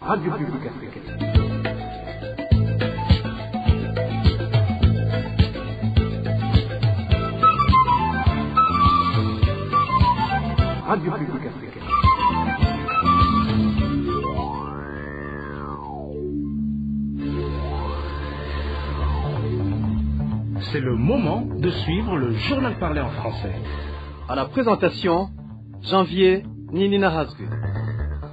Radio Publique Africaine. Radio Publique Africaine. C'est le moment de suivre le journal parlé en français. À la présentation, Janvier Ninina Hazgu.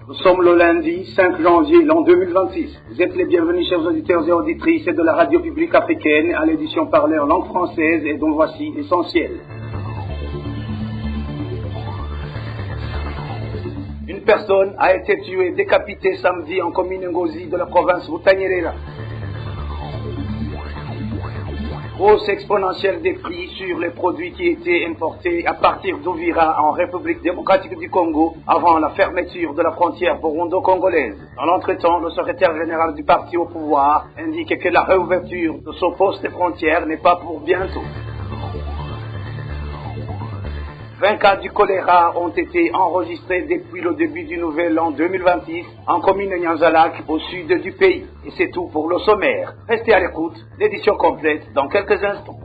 Nous sommes le lundi 5 janvier l'an 2026. Vous êtes les bienvenus, chers auditeurs et auditrices de la Radio Publique Africaine, à l'édition parlée en langue française, et dont voici l'essentiel. Une personne a été tuée, décapitée samedi en commune Ngozi de la province Butanyerera. Hausse exponentielle des prix sur les produits qui étaient importés à partir d'Ouvira en République démocratique du Congo avant la fermeture de la frontière burundo-congolaise. Dans l'entretemps, le secrétaire général du parti au pouvoir indique que la réouverture de ce poste de frontière n'est pas pour bientôt. 20 cas du choléra ont été enregistrés depuis le début du nouvel an 2026 en commune Nyanzalak au sud du pays. Et c'est tout pour le sommaire. Restez à l'écoute, l'édition complète dans quelques instants.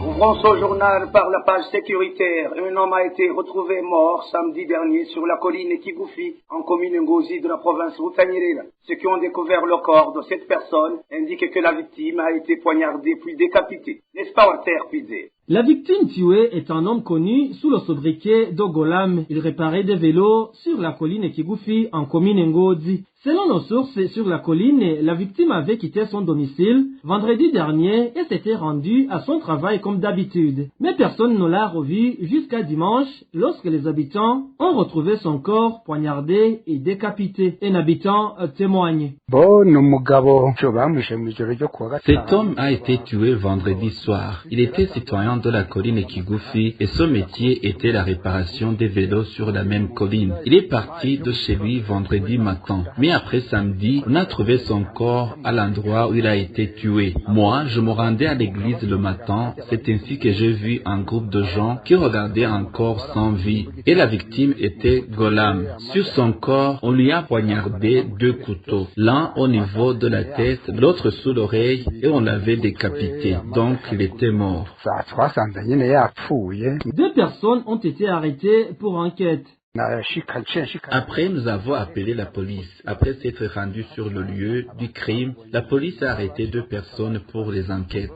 Ouvrons ce journal par la page sécuritaire. Un homme a été retrouvé mort samedi dernier sur la colline Kigoufi en commune Ngozi de la province Butanyerera. Ceux qui ont découvert le corps de cette personne indiquent que la victime a été poignardée puis décapitée. N'est-ce pas, Walter Pizé? La victime tuée est un homme connu sous le sobriquet d'Ogolam. Il réparait des vélos sur la colline Kigoufi en commune Ngozi. Selon nos sources sur la colline, la victime avait quitté son domicile vendredi dernier et s'était rendue à son travail comme d'habitude. Mais personne ne l'a revu jusqu'à dimanche lorsque les habitants ont retrouvé son corps poignardé et décapité. Un habitant témoigne. Cet homme a été tué vendredi soir. Il était citoyen de la colline Kigoufi et son métier était la réparation des vélos sur la même colline. Il est parti de chez lui vendredi matin. Mais après samedi, on a trouvé son corps à l'endroit où il a été tué. Moi, je me rendais à l'église le matin. C'est ainsi que j'ai vu un groupe de gens qui regardaient un corps sans vie. Et la victime était Golam. Sur son corps, on lui a poignardé 2 couteaux. L'un au niveau de la tête, l'autre sous l'oreille et on l'avait décapité. Donc, il était mort. 2 personnes ont été arrêtées pour enquête. Après, nous avons appelé la police. Après s'être rendu sur le lieu du crime, la police a arrêté 2 personnes pour les enquêtes.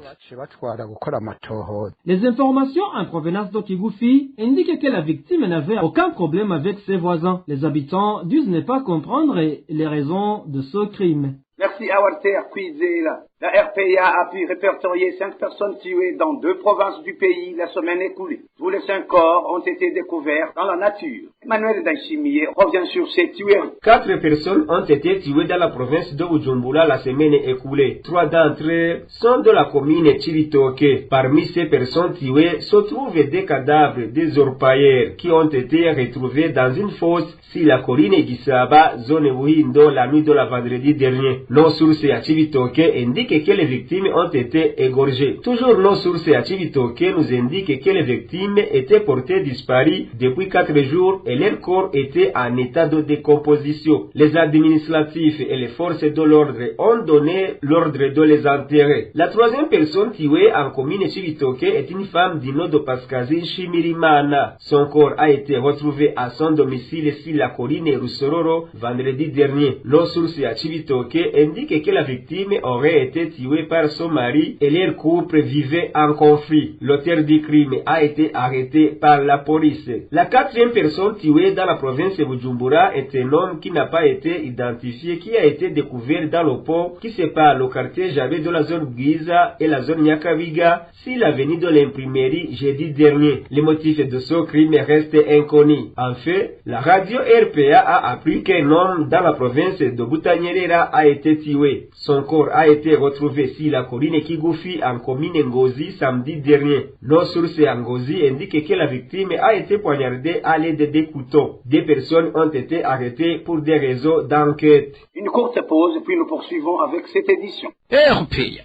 Les informations en provenance de Kigoufi indiquent que la victime n'avait aucun problème avec ses voisins. Les habitants disent ne pas comprendre les raisons de ce crime. Merci à Walter Kwizela. La RPA a pu répertorier 5 personnes tuées dans 2 provinces du pays la semaine écoulée. Tous les 5 corps ont été découverts dans la nature. Emmanuel Daishimiye revient sur ces tueries. 4 personnes ont été tuées dans la province de Bujumbura la semaine écoulée. 3 d'entre eux sont de la commune Chibitoke. Parmi ces personnes tuées se trouvent des cadavres des orpailleurs qui ont été retrouvés dans une fosse sur la colline Gisaba, zone Wuhindo, la nuit de la vendredi dernier. Nos sources à Chibitoke indiquent que les victimes ont été égorgées. Toujours nos sources à Chibitoke nous indiquent que les victimes étaient portées disparues depuis 4 jours et leur corps était en état de décomposition. Les administratifs et les forces de l'ordre ont donné l'ordre de les enterrer. La 3e personne tuée en commune Chibitoke est une femme du nom de Pascazi Shimirimana. Son corps a été retrouvé à son domicile sur la colline Rusororo vendredi dernier. Nos sources à Chibitoke indiquent que la victime aurait été tuée par son mari et leur couple vivait en conflit. L'auteur du crime a été arrêté par la police. La 4e personne tuée dans la province de Bujumbura est un homme qui n'a pas été identifié, qui a été découvert dans le pont qui sépare le quartier Jabe de la zone Giza et la zone Nyakabiga sur l'avenue de l'imprimerie jeudi dernier. Les motifs de ce crime restent inconnus. En fait, la radio RPA a appris qu'un homme dans la province de Butanyerera a été tué. Son corps a été retrouvé sur la colline Kigoufi en commune Ngozi samedi dernier. Nos sources à Ngozi indiquent que la victime a été poignardée à l'aide des couteaux. 2 personnes ont été arrêtées pour des raisons d'enquête. Une courte pause, puis nous poursuivons avec cette édition. RPA.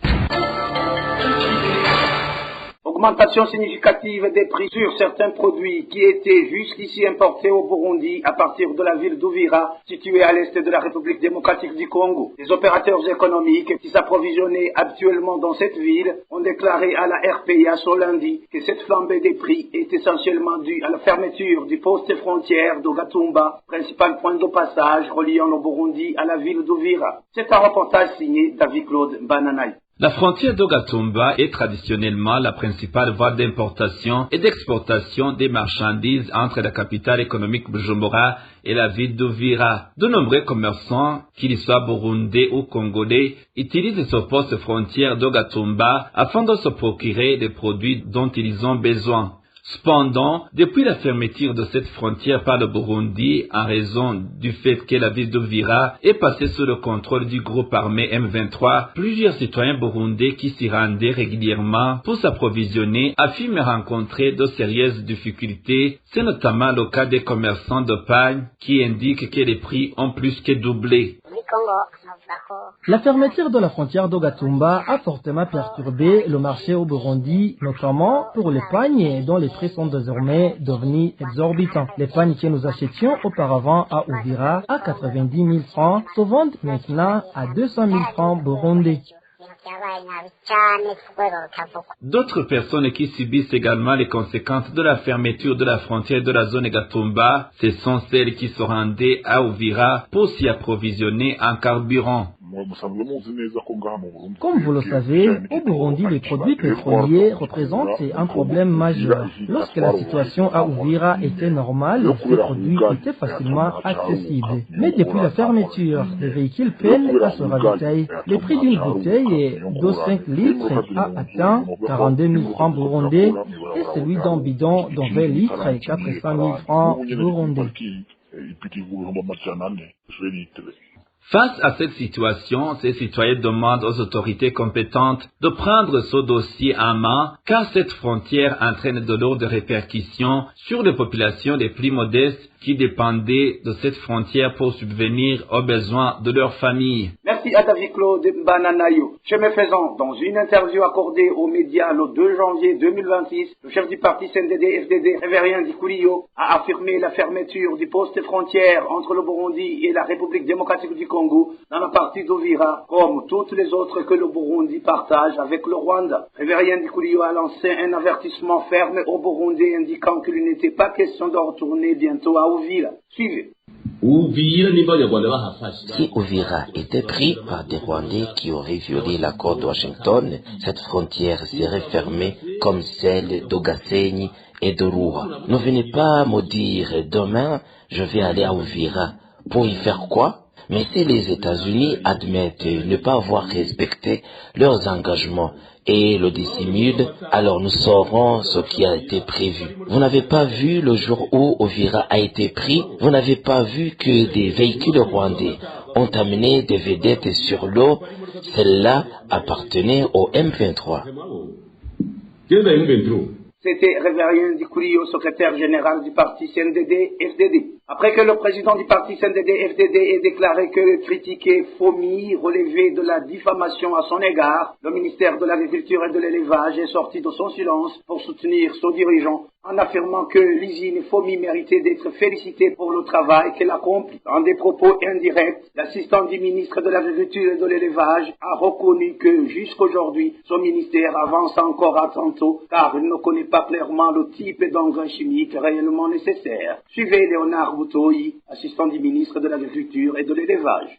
Au Augmentation significative des prix sur certains produits qui étaient jusqu'ici importés au Burundi à partir de la ville d'Uvira, située à l'est de la République démocratique du Congo. Les opérateurs économiques qui s'approvisionnaient habituellement dans cette ville ont déclaré à la RPA ce lundi que cette flambée des prix est essentiellement due à la fermeture du poste frontière de Gatumba, principal point de passage reliant le Burundi à la ville d'Uvira. C'est un reportage signé David-Claude Bananaï. La frontière d'Ogatumba est traditionnellement la principale voie d'importation et d'exportation des marchandises entre la capitale économique Bujumbura et la ville d'Uvira. De nombreux commerçants, qu'ils soient burundais ou congolais, utilisent ce poste frontière d'Ogatumba afin de se procurer des produits dont ils ont besoin. Cependant, depuis la fermeture de cette frontière par le Burundi, en raison du fait que la ville d'Uvira est passée sous le contrôle du groupe armé M23, plusieurs citoyens burundais qui s'y rendaient régulièrement pour s'approvisionner affirment rencontrer de sérieuses difficultés. C'est notamment le cas des commerçants de pagne qui indiquent que les prix ont plus que doublé. La fermeture de la frontière d'Ogatumba a fortement perturbé le marché au Burundi, notamment pour les pagnes dont les prix sont désormais devenus exorbitants. Les pagnes que nous achetions auparavant à Uvira à 90 000 francs se vendent maintenant à 200 000 francs burundais. D'autres personnes qui subissent également les conséquences de la fermeture de la frontière de la zone Gatumba, ce sont celles qui se rendaient à Uvira pour s'y approvisionner en carburant. Comme vous le savez, au Burundi, les produits pétroliers représentent un problème majeur. Lorsque la situation à Uvira était normale, ces produits étaient facilement accessibles. Mais depuis la fermeture, les véhicules peinent à se ravitailler. Le prix d'une bouteille de 5 litres a atteint 42 000 francs burundais et celui d'un bidon de 20 litres 400 000 francs burundais. Face à cette situation, ces citoyens demandent aux autorités compétentes de prendre ce dossier en main, car cette frontière entraîne de lourdes répercussions sur les populations les plus modestes qui dépendaient de cette frontière pour subvenir aux besoins de leur famille. Merci à David-Claude Bananayo. Chemin faisant, dans une interview accordée aux médias le 2 janvier 2026, le chef du parti CNDD-FDD, Révérien Dikouliyo, a affirmé la fermeture du poste frontière entre le Burundi et la République démocratique du Congo dans la partie d'Uvira, comme toutes les autres que le Burundi partage avec le Rwanda. Révérien Dikouliyo a lancé un avertissement ferme au Burundi indiquant qu'il n'était pas question de retourner bientôt à Uvira. Suivez. Si Uvira était pris par des Rwandais qui auraient violé l'accord de Washington, cette frontière serait fermée comme celle d'Ogasenyi et de Roua. Ne venez pas me dire demain je vais aller à Uvira. Pour y faire quoi? Mais si les États-Unis admettent ne pas avoir respecté leurs engagements et le dissimulent, alors nous saurons ce qui a été prévu. Vous n'avez pas vu le jour où Uvira a été pris, vous n'avez pas vu que des véhicules rwandais ont amené des vedettes sur l'eau. Celles-là appartenaient au M23. C'était Révérien Dikouliyo, secrétaire général du parti CNDD-FDD. Après que le président du parti CNDD-FDD ait déclaré que critiquer FOMI relevait de la diffamation à son égard, le ministère de l'Agriculture et de l'Élevage est sorti de son silence pour soutenir son dirigeant en affirmant que l'usine FOMI méritait d'être félicitée pour le travail qu'elle accomplit. Dans des propos indirects, l'assistant du ministre de l'Agriculture et de l'Élevage a reconnu que jusqu'aujourd'hui, son ministère avance encore à tantôt car il ne connaît pas clairement le type d'engrais chimique réellement nécessaire. Suivez Léonard Boutoyi, assistant du ministre de l'Agriculture et de l'Élevage.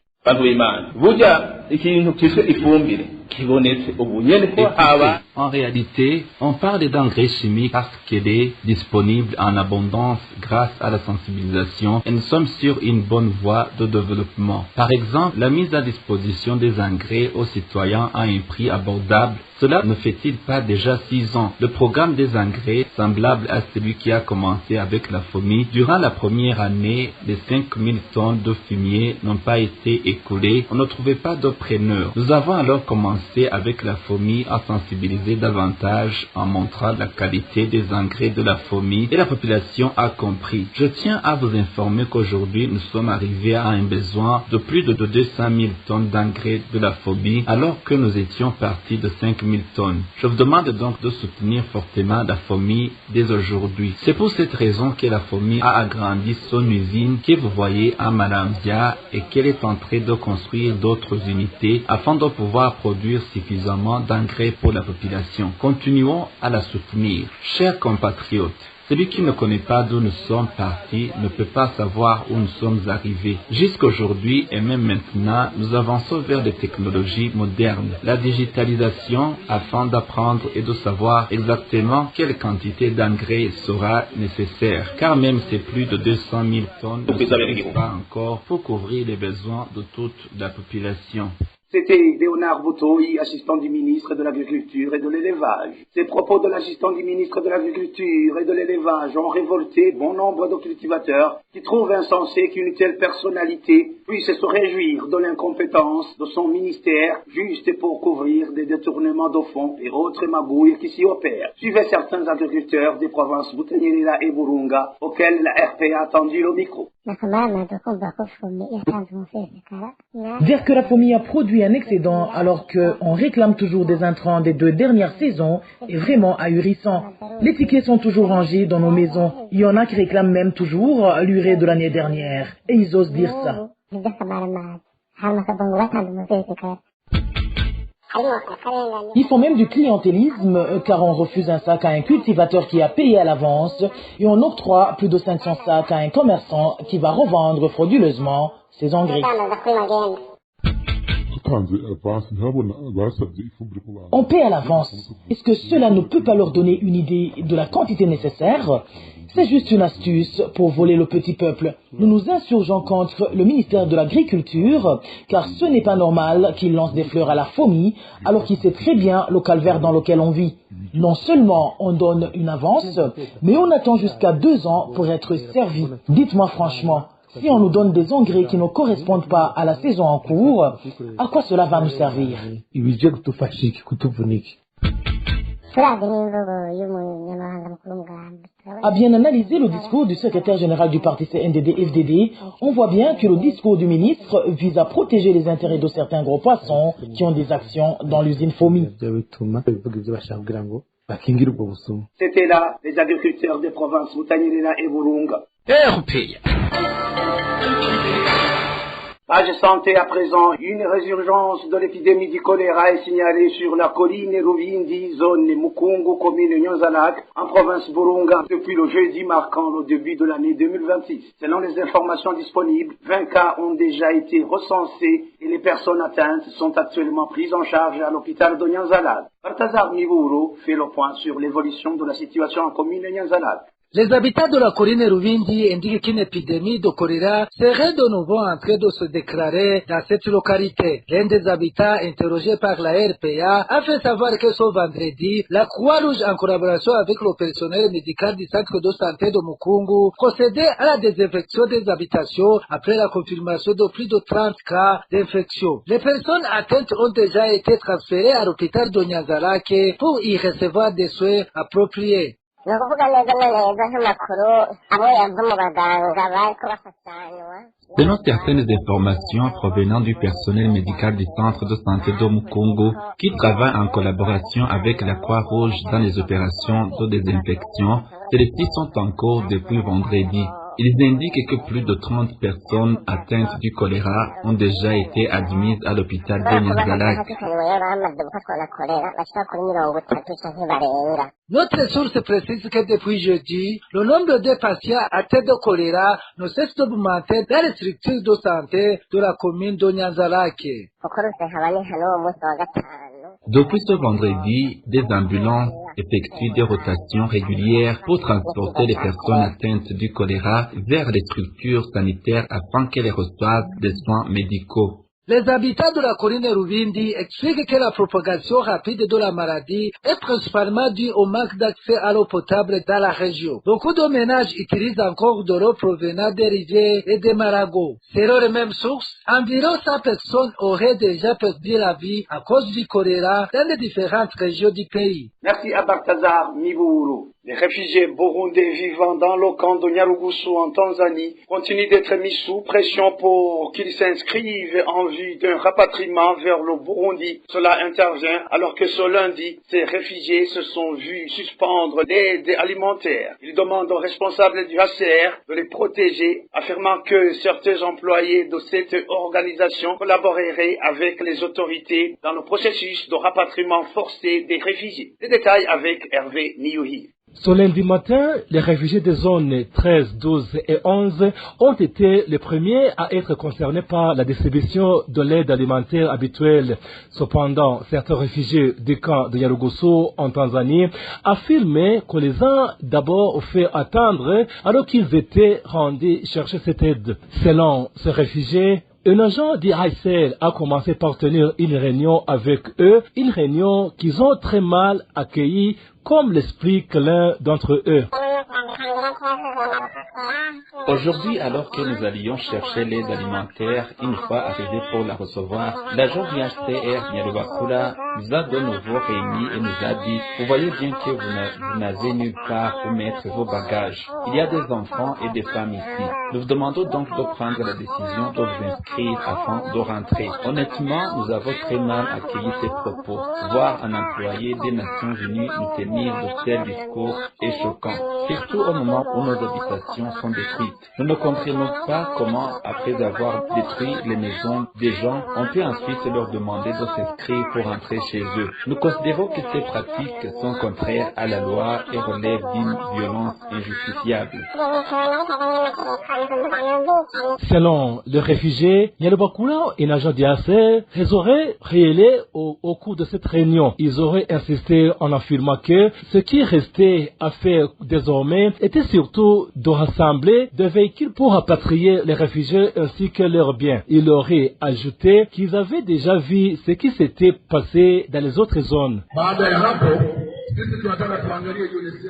En réalité, on parle d'engrais chimiques parce qu'elle est disponible en abondance grâce à la sensibilisation et nous sommes sur une bonne voie de développement. Par exemple, la mise à disposition des engrais aux citoyens à un prix abordable. Cela ne fait-il pas déjà 6 ans? Le programme des engrais, semblable à celui qui a commencé avec la FOMI, durant la première année, les 5000 tonnes de fumier n'ont pas été écoulées. On ne trouvait pas de preneurs. Nous avons alors commencé commencé avec la FOMI à sensibiliser davantage en montrant la qualité des engrais de la FOMI et la population a compris. Je tiens à vous informer qu'aujourd'hui nous sommes arrivés à un besoin de plus de 200 000 tonnes d'engrais de la FOMI alors que nous étions partis de 5 000 tonnes. Je vous demande donc de soutenir fortement la FOMI dès aujourd'hui. C'est pour cette raison que la FOMI a agrandi son usine que vous voyez à Malambia et qu'elle est en train de construire d'autres unités afin de pouvoir produire suffisamment d'engrais pour la population. Continuons à la soutenir. Chers compatriotes, celui qui ne connaît pas d'où nous sommes partis ne peut pas savoir où nous sommes arrivés. Jusqu'aujourd'hui et même maintenant, nous avançons vers des technologies modernes, la digitalisation afin d'apprendre et de savoir exactement quelle quantité d'engrais sera nécessaire, car même c'est plus de 200 000 tonnes ne suffisent pas encore pour couvrir les besoins de toute la population. C'était Léonard Boutoy, assistant du ministre de l'Agriculture et de l'Élevage. Ces propos de l'assistant du ministre de l'Agriculture et de l'Élevage ont révolté bon nombre de cultivateurs qui trouvent insensé qu'une telle personnalité puisse se réjouir de l'incompétence de son ministère juste pour couvrir des détournements de fonds et autres magouilles qui s'y opèrent. Suivez certains agriculteurs des provinces Butanyerera et Burunga auxquels la RPA a tendu le micro. Dire que la FOMI a produit un excédent alors qu'on réclame toujours des intrants des 2 dernières saisons est vraiment ahurissant. Les tickets sont toujours rangés dans nos maisons. Il y en a qui réclament même toujours l'urée de l'année dernière. Et ils osent dire ça. Ils font même du clientélisme car on refuse un sac à un cultivateur qui a payé à l'avance et on octroie plus de 500 sacs à un commerçant qui va revendre frauduleusement ses engrais. On paie à l'avance. Est-ce que cela ne peut pas leur donner une idée de la quantité nécessaire? C'est juste une astuce pour voler le petit peuple. Nous nous insurgeons contre le ministère de l'Agriculture, car ce n'est pas normal qu'il lance des fleurs à la FOMI, alors qu'il sait très bien le calvaire dans lequel on vit. Non seulement on donne une avance, mais on attend jusqu'à 2 ans pour être servi. Dites-moi franchement, si on nous donne des engrais qui ne correspondent pas à la saison en cours, à quoi cela va nous servir? À bien analyser le discours du secrétaire général du parti CNDD-FDD, on voit bien que le discours du ministre vise à protéger les intérêts de certains gros poissons qui ont des actions dans l'usine FOMI. C'était là les agriculteurs des provinces Butanyerera et Burunga. Page santé à présent, une résurgence de l'épidémie du choléra est signalée sur la colline Ruvindi, zone Mukungu, commune Nyanza-Lac, en province Burunga, depuis le jeudi marquant le début de l'année 2026. Selon les informations disponibles, 20 cas ont déjà été recensés et les personnes atteintes sont actuellement prises en charge à l'hôpital de Nyanza-Lac. Balthazar Mivuru fait le point sur l'évolution de la situation en commune Nyanza-Lac. Les habitants de la colline Ruvindi indiquent qu'une épidémie de choléra serait de nouveau en train de se déclarer dans cette localité. L'un des habitants interrogé par la RPA a fait savoir que ce vendredi, la Croix-Rouge, en collaboration avec le personnel médical du centre de santé de Mukungu, procédait à la désinfection des habitations après la confirmation de plus de 30 cas d'infection. Les personnes atteintes ont déjà été transférées à l'hôpital de Nyanza-Lac pour y recevoir des soins appropriés. Selon certaines informations provenant du personnel médical du centre de santé de Mukungu, qui travaille en collaboration avec la Croix-Rouge dans les opérations de désinfection, celles-ci sont en cours depuis vendredi. Ils indiquent que plus de 30 personnes atteintes du choléra ont déjà été admises à l'hôpital de Nyanza-Lac. Notre source précise que depuis jeudi, le nombre de patients atteints de choléra ne cesse d'augmenter dans les structures de santé de la commune de Nyanza-Lac. Depuis ce vendredi, des ambulances effectuent des rotations régulières pour transporter les personnes atteintes du choléra vers les structures sanitaires afin qu'elles reçoivent des soins médicaux. Les habitants de la colline Ruvindi expliquent que la propagation rapide de la maladie est principalement due au manque d'accès à l'eau potable dans la région. Beaucoup de ménages utilisent encore de l'eau provenant des rivières et des maragos. Selon les mêmes sources, environ 100 personnes auraient déjà perdu la vie à cause du choléra dans les différentes régions du pays. Merci à Balthazar Miburu. Les réfugiés burundais vivant dans le camp de Nyarugusu en Tanzanie continuent d'être mis sous pression pour qu'ils s'inscrivent en vue d'un rapatriement vers le Burundi. Cela intervient alors que ce lundi, ces réfugiés se sont vus suspendre l'aide alimentaire. Ils demandent aux responsables du HCR de les protéger, affirmant que certains employés de cette organisation collaboreraient avec les autorités dans le processus de rapatriement forcé des réfugiés. Les détails avec Hervé Niyuhi. Ce lundi matin, les réfugiés des zones 13, 12 et 11 ont été les premiers à être concernés par la distribution de l'aide alimentaire habituelle. Cependant, certains réfugiés du camp de Nyarugusu en Tanzanie affirment que les uns d'abord ont fait attendre alors qu'ils étaient rendus chercher cette aide. Selon ces réfugiés, un agent du HCR a commencé par tenir une réunion avec eux, une réunion qu'ils ont très mal accueillie, comme l'explique l'un d'entre eux. Aujourd'hui, alors que nous allions chercher l'aide alimentaire, une fois arrivés pour la recevoir, l'agent du HCR Nyarubakura nous a de nouveau réunis et nous a dit « Vous voyez bien que vous n'avez nulle part où mettre vos bagages. Il y a des enfants et des femmes ici. Nous vous demandons donc de prendre la décision de vous inscrire afin de rentrer. » Honnêtement, nous avons très mal accueilli ces propos. Voir un employé des Nations Unies nous tenir de tels discours est choquant, surtout au moment où nos habitations sont détruites. Nous ne comprenons pas comment, après avoir détruit les maisons des gens, on peut ensuite leur demander de s'inscrire pour entrer chez eux. Nous considérons que ces pratiques sont contraires à la loi et relèvent d'une violence injustifiable. Selon le réfugié, Nyarubakura, un agent du HCR, les aurait réélés au cours de cette réunion. Ils auraient insisté en affirmant que ce qui restait à faire désormais était surtout de rassembler des véhicules pour rapatrier les réfugiés ainsi que leurs biens. Il aurait ajouté qu'ils avaient déjà vu ce qui s'était passé dans les autres zones.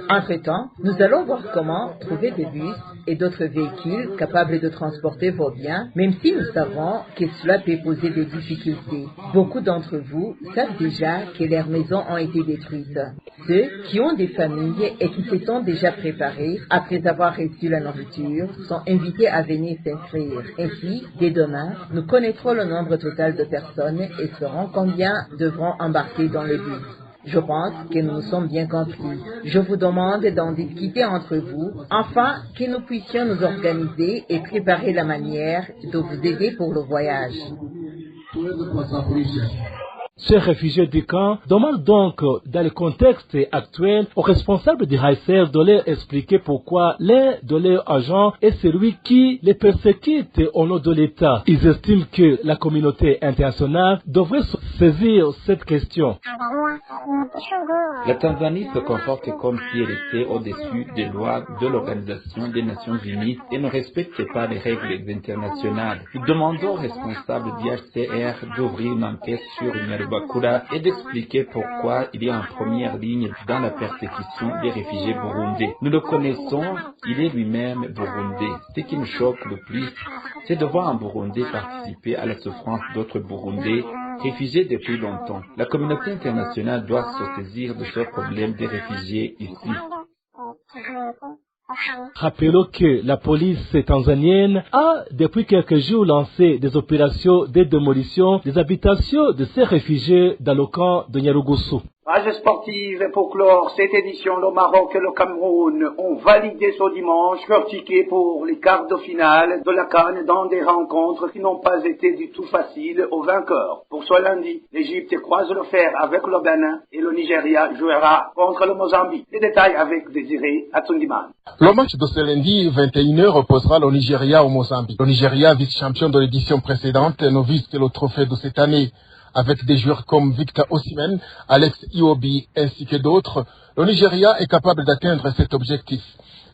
Entre-temps, nous allons voir comment trouver des bus et d'autres véhicules capables de transporter vos biens, même si nous savons que cela peut poser des difficultés. Beaucoup d'entre vous savent déjà que leurs maisons ont été détruites. Ceux qui ont des familles et qui se sont déjà préparés après avoir reçu la nourriture sont invités à venir s'inscrire. Ainsi, dès demain, nous connaîtrons le nombre total de personnes et saurons combien devront embarquer dans le bus. Je pense que nous nous sommes bien compris. Je vous demande d'en discuter entre vous, afin que nous puissions nous organiser et préparer la manière de vous aider pour le voyage. Ces réfugiés du camp demandent donc, dans le contexte actuel, aux responsables du HCR de leur expliquer pourquoi l'un de leurs agents est celui qui les persécute au nom de l'État. Ils estiment que la communauté internationale devrait saisir cette question. La Tanzanie se comporte comme si elle était au-dessus des lois de l'Organisation des Nations Unies et ne respecte pas les règles internationales. Nous demandons aux responsables du HCR d'ouvrir une enquête sur Nyarubakura et d'expliquer pourquoi il est en première ligne dans la persécution des réfugiés burundais. Nous le connaissons, il est lui-même burundais. Ce qui nous choque le plus, c'est de voir un Burundais participer à la souffrance d'autres Burundais réfugiés depuis longtemps. La communauté internationale doit se saisir de ce problème des réfugiés ici. Rappelons que la police tanzanienne a depuis quelques jours lancé des opérations de démolition des habitations de ces réfugiés dans le camp de Nyarugusu. Page sportive pour clore cette édition, le Maroc et le Cameroun ont validé ce dimanche leur ticket pour les quarts de finale de la CAN dans des rencontres qui n'ont pas été du tout faciles aux vainqueurs. Pour ce lundi, l'Égypte croise le fer avec le Bénin et le Nigeria jouera contre le Mozambique. Les détails avec Désiré Atsundiman. Le match de ce lundi 21h opposera le Nigeria au Mozambique. Le Nigeria, vice-champion de l'édition précédente, ne vise que le trophée de cette année. Avec des joueurs comme Victor Osimhen, Alex Iwobi ainsi que d'autres, le Nigeria est capable d'atteindre cet objectif.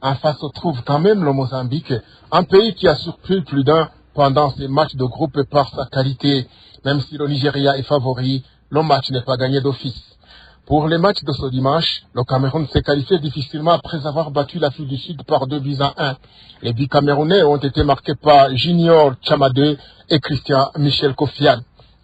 En face se trouve quand même le Mozambique, un pays qui a surpris plus d'un pendant ces matchs de groupe par sa qualité. Même si le Nigeria est favori, le match n'est pas gagné d'office. Pour les matchs de ce dimanche, le Cameroun s'est qualifié difficilement après avoir battu l'Afrique du Sud par 2-1. Les buts camerounais ont été marqués par Junior Chamadé et Christian Michel Kofian.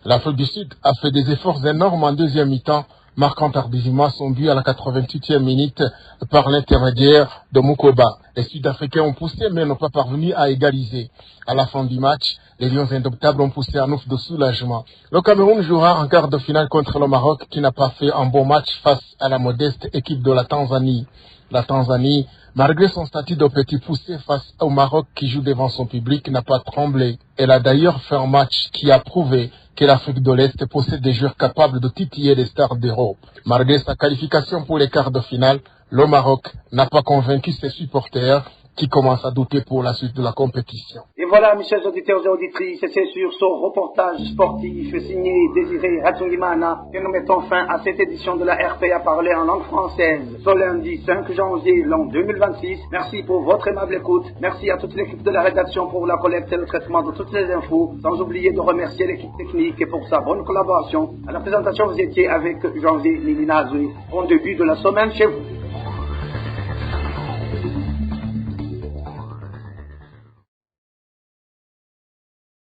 L'Afrique du Sud a fait des efforts énormes en deuxième mi-temps, marquant tardivement son but à la 88e minute par l'intermédiaire de Mukoba. Les Sud-Africains ont poussé mais n'ont pas parvenu à égaliser. À la fin du match, les Lions indomptables ont poussé un ouf de soulagement. Le Cameroun jouera en quart de finale contre le Maroc qui n'a pas fait un bon match face à la modeste équipe de la Tanzanie. La Tanzanie, malgré son statut de petit poussé face au Maroc qui joue devant son public, n'a pas tremblé. Elle a d'ailleurs fait un match qui a prouvé que l'Afrique de l'Est possède des joueurs capables de titiller les stars d'Europe. Malgré sa qualification pour les quarts de finale, le Maroc n'a pas convaincu ses supporters qui commencent à douter pour la suite de la compétition. Et voilà, mes chers auditeurs et auditrices, c'est sur ce reportage sportif signé Désiré Hatsungimana que nous mettons fin à cette édition de la RPA parlée en langue française, ce lundi 5 janvier l'an 2026. Merci pour votre aimable écoute. Merci à toute l'équipe de la rédaction pour la collecte et le traitement de toutes les infos, sans oublier de remercier l'équipe technique pour sa bonne collaboration. À la présentation, vous étiez avec Janvier Nilinazui. Bon début de la semaine chez vous.